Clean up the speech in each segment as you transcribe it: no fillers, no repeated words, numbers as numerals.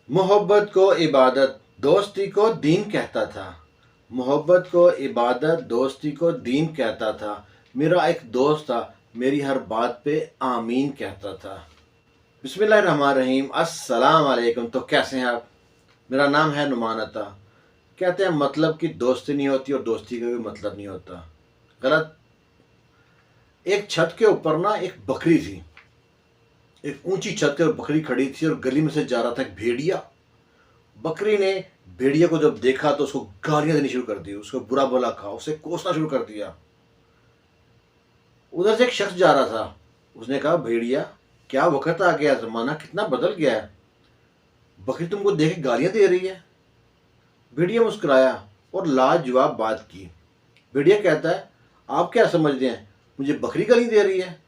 मोहब्बत को इबादत दोस्ती को दीन कहता था। मोहब्बत को इबादत दोस्ती को दीन कहता था। मेरा एक दोस्त था, मेरी हर बात पे आमीन कहता था। बिस्मिल्लाहिर्रहमानिर्रहीम, अस्सलाम वालेकुम। तो कैसे हैं आप? मेरा नाम है नुमान अता। कहते हैं मतलब की दोस्ती नहीं होती और दोस्ती का भी मतलब नहीं होता। गलत। एक छत के ऊपर ना एक बकरी थी। एक ऊंची छत के ऊपर बकरी खड़ी थी और गली में से जा रहा था एक भेड़िया। बकरी ने भेड़िया को जब देखा तो उसको गालियां देनी शुरू कर दी, उसको बुरा भला कहा, उसे कोसना शुरू कर दिया। उधर से एक शख्स जा रहा था, उसने कहा भेड़िया, क्या वक्त आ गया, जमाना कितना बदल गया है, बकरी तुमको देख के गालियां दे रही है। भेड़िया मुस्कुराया और लाजवाब बात की। भेड़िया कहता है, आप क्या समझते हैं मुझे बकरी गाली दे रही है?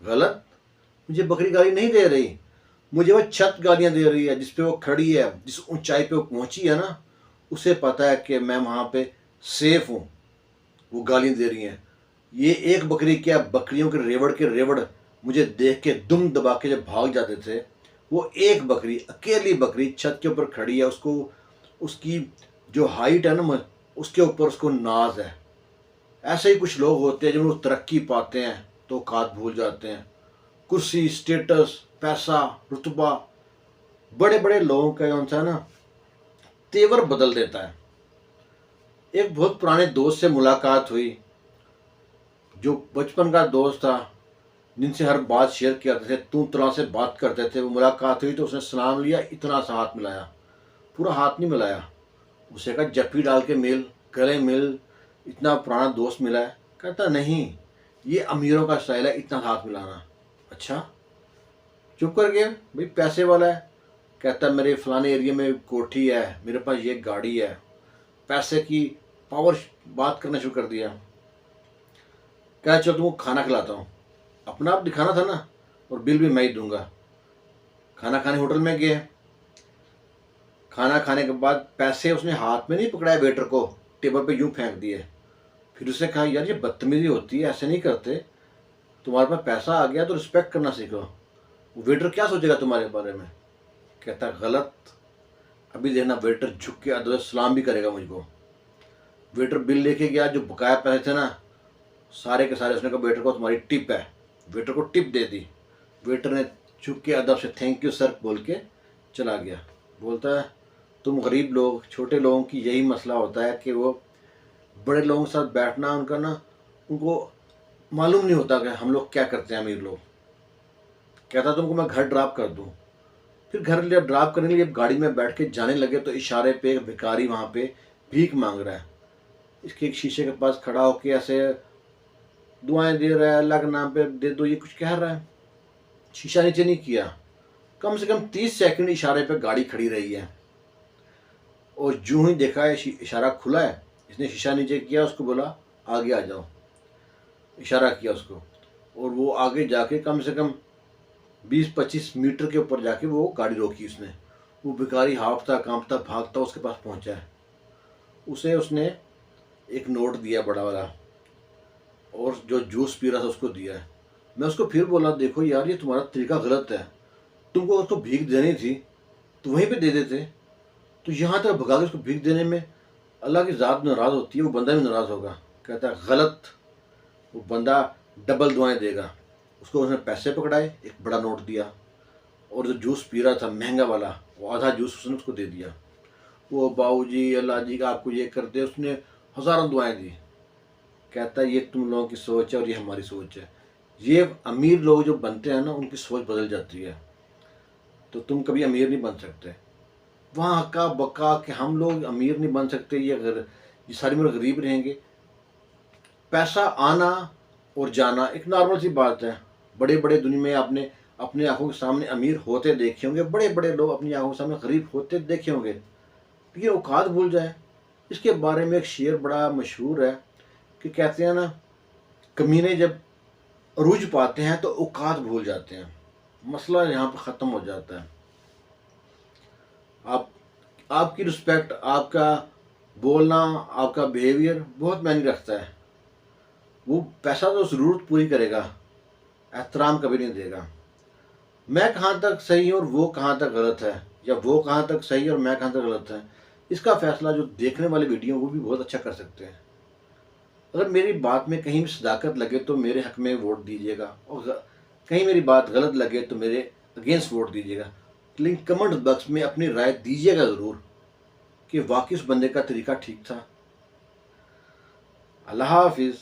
गलत। मुझे बकरी गाली नहीं दे रही, मुझे वो छत गालियां दे रही है जिस पे वो खड़ी है, जिस ऊंचाई पे वो पहुंची है ना, उसे पता है कि मैं वहां पे सेफ हूं। वो गालियां दे रही हैं। ये एक बकरी क्या, बकरियों के रेवड़ मुझे देख के दुम दबा के जब भाग जाते थे। वो एक बकरी, अकेली बकरी छत के ऊपर खड़ी है, उसको उसकी जो हाइट है ना, उसके ऊपर उसको नाज है। ऐसे ही कुछ लोग होते हैं जब वो तरक्की पाते हैं तो औकात भूल जाते हैं। कुर्सी, स्टेटस, पैसा, रुतबा बड़े बड़े लोगों का कौन सा ना तेवर बदल देता है। एक बहुत पुराने दोस्त से मुलाकात हुई, जो बचपन का दोस्त था, जिनसे हर बात शेयर करते थे, तू तरा से बात करते थे। वो मुलाकात हुई तो उसने सलाम लिया, इतना सा हाथ मिलाया, पूरा हाथ नहीं मिलाया। उसे कहा जप्पी डाल के मिल, गले मिल, इतना पुराना दोस्त मिला है। कहता नहीं, ये अमीरों का स्टाइल है इतना हाथ मिलाना। अच्छा, चुप कर गया। भाई पैसे वाला है। कहता मेरे फलाने एरिया में कोठी है, मेरे पास ये गाड़ी है। पैसे की पावर बात करना शुरू कर दिया। कह चल तुमको खाना खिलाता हूँ। अपना आप दिखाना था ना, और बिल भी मैं ही दूंगा। खाना खाने होटल में गए। खाना खाने के बाद पैसे उसने हाथ में नहीं पकड़ाए, वेटर को टेबल पे यूं फेंक दिए। फिर उसने कहा यार ये बदतमीजी होती है, ऐसे नहीं करते, तुम्हारे पास पैसा आ गया तो रिस्पेक्ट करना सीखो। वेटर क्या सोचेगा तुम्हारे बारे में? कहता गलत। अभी देखना, वेटर झुक के अदब से सलाम भी करेगा मुझको। वेटर बिल लेके गया, जो बकाया पैसे थे ना सारे के सारे, उसने कहा वेटर को तुम्हारी टिप है। वेटर को टिप दे दी। वेटर ने झुक के अदब से थैंक यू सर बोल के चला गया। बोलता है तुम गरीब लोग, छोटे लोगों की यही मसला होता है कि वो बड़े लोगों के साथ बैठना उनका ना, उनको मालूम नहीं होता कि हम लोग क्या करते हैं अमीर लोग। कहता तुमको मैं घर ड्रॉप कर दूँ। फिर घर ले ड्रॉप करने के लिए गाड़ी में बैठ के जाने लगे तो इशारे पे एक भिखारी वहाँ पे भीख मांग रहा है। इसके एक शीशे के पास खड़ा होकर ऐसे दुआएं दे रहा है, अल्लाह के नाम पे दे दो, ये कुछ कह रहा है। शीशा नीचे नहीं किया। कम से कम 30 सेकंड इशारे पे गाड़ी खड़ी रही है, और जूं ही देखा है इशारा खुला है, इसने शीशा नीचे किया, उसको बोला आगे आ जाओ, इशारा किया उसको, और वो आगे जाके कम से कम 20-25 मीटर के ऊपर जाके वो गाड़ी रोकी उसने। वो भिखारी हाफता कांपता भागता उसके पास पहुंचा है। उसे उसने एक नोट दिया बड़ा वाला, और जो जूस पी रहा था उसको दिया है। मैं उसको फिर बोला देखो यार ये तुम्हारा तरीका गलत है, तुमको उसको भीख देनी थी तो वहीं पे दे देते। तो यहाँ तक भगा के उसको भीख देने में अल्लाह की ज़ात नाराज़ होती है, वो बंदा भी नाराज़ होगा। कहता है गलत, वो बंदा डबल दुआएं देगा। उसको उसने पैसे पकड़ाए, एक बड़ा नोट दिया, और जो जूस पी रहा था महंगा वाला, वो आधा जूस उसने उसको दे दिया। वो बाबू जी अल्लाह जी का आपको ये कर दे, उसने हज़ारों दुआएं दी। कहता है ये तुम लोगों की सोच है और ये हमारी सोच है। ये अमीर लोग जो बनते हैं ना, उनकी सोच बदल जाती है, तो तुम कभी अमीर नहीं बन सकते। वहाँ हक्का बक्का कि हम लोग अमीर नहीं बन सकते, ये सारी उम्र गरीब रहेंगे। पैसा आना और जाना एक नॉर्मल सी बात है। बड़े बड़े दुनिया में आपने अपने आंखों के सामने अमीर होते देखे होंगे, बड़े बड़े लोग अपनी आंखों के सामने गरीब होते देखे होंगे, लेकिन औकात भूल जाए। इसके बारे में एक शेर बड़ा मशहूर है कि कहते हैं ना, कमीने जब अरूज पाते हैं तो औकात भूल जाते हैं। मसला यहाँ पर ख़त्म हो जाता है। आप आपकी रिस्पेक्ट, आपका बोलना, आपका बिहेवियर बहुत मायने रखता है। वो पैसा तो ज़रूरत पूरी करेगा, एहतराम कभी नहीं देगा। मैं कहाँ तक सही हूँ और वो कहाँ तक गलत है, या वो कहाँ तक सही है और मैं कहाँ तक गलत है, इसका फैसला जो देखने वाले वीडियो वो भी बहुत अच्छा कर सकते हैं। अगर मेरी बात में कहीं भी सदाकत लगे तो मेरे हक में वोट दीजिएगा, और कहीं मेरी बात गलत लगे तो मेरे अगेंस्ट वोट दीजिएगा। लेकिन कमेंट बॉक्स में अपनी राय दीजिएगा ज़रूर कि वाकई उस बंदे का तरीका ठीक था। अल्लाह हाफिज़।